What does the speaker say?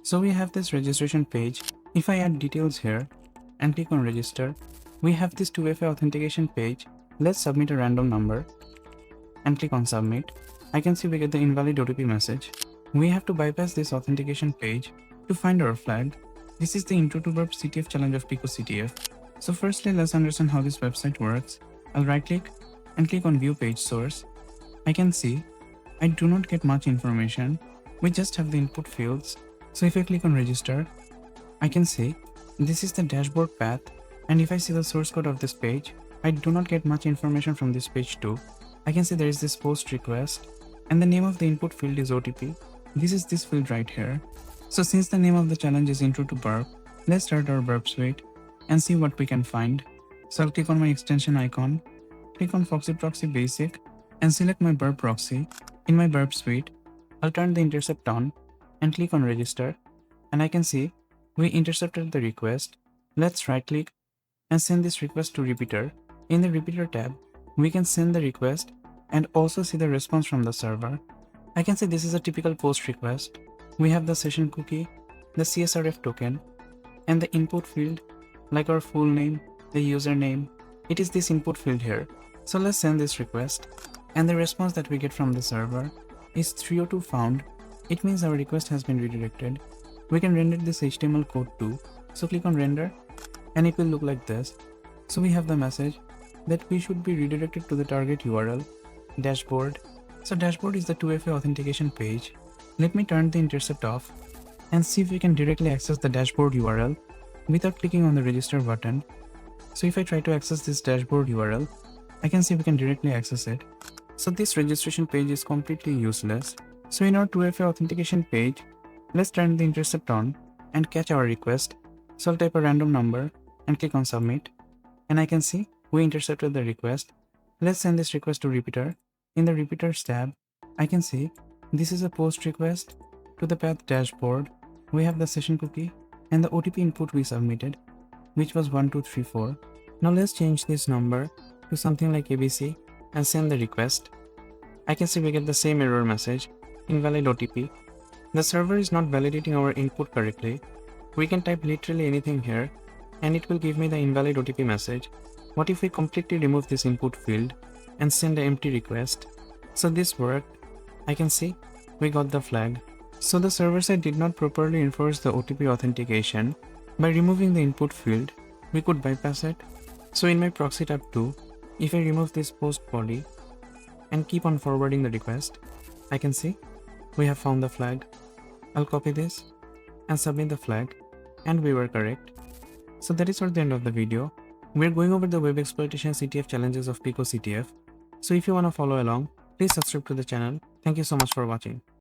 So we have this registration page. If I add details here and click on register, we have this 2FA authentication page. Let's submit a random number and click on submit. I can see we get the invalid OTP message. We have to bypass this authentication page to find our flag. This is the IntroToBurp CTF challenge of picoCTF. So firstly, let's understand how this website works. I'll right click and click on view page source. I can see I do not get much information. We just have the input fields. So if I click on register, I can see this is the dashboard path, and if I see the source code of this page, I do not get much information from this page too. I can see there is this post request and the name of the input field is OTP. This is this field right here. So since the name of the challenge is IntroToBurp, let's start our Burp Suite and see what we can find. So I'll click on my extension icon, click on Foxy Proxy Basic and select my Burp proxy. In my Burp Suite, I'll turn the intercept on and click on register, and I can see we intercepted the request. Let's right click and send this request to repeater. In the repeater tab, we can send the request and also see the response from the server. I can say this is a typical post request. We have the session cookie, the CSRF token, and the input field like our full name, the username. It is this input field here. So let's send this request, and the response that we get from the server is 302 found. It means our request has been redirected. We can render this HTML code too. So click on render and it will look like this. So we have the message that we should be redirected to the target URL, dashboard. So dashboard is the 2FA authentication page. Let me turn the intercept off and see if we can directly access the dashboard URL without clicking on the register button. So if I try to access this dashboard URL, I can see we can directly access it. So this registration page is completely useless. So in our 2FA authentication page, let's turn the intercept on and catch our request. So I'll type a random number and click on submit, and I can see we intercepted the request. Let's send this request to repeater. In the repeaters tab, I can see this is a post request to the path dashboard. We have the session cookie and the OTP input we submitted, which was 1234. Now let's change this number to something like ABC and send the request. I can see we get the same error message, invalid OTP. The server is not validating our input correctly. We can type literally anything here and it will give me the invalid OTP message. What if we completely remove this input field and send an empty request? So this worked. I can see we got the flag. So the server side did not properly enforce the OTP authentication. By removing the input field, we could bypass it. So in my proxy tab too, if I remove this post body and keep on forwarding the request, I can see we have found the flag. I'll copy this and submit the flag, and we were correct. So that is at the end of the video. We're going over the web exploitation CTF challenges of picoCTF. So if you want to follow along, please subscribe to the channel. Thank you so much for watching.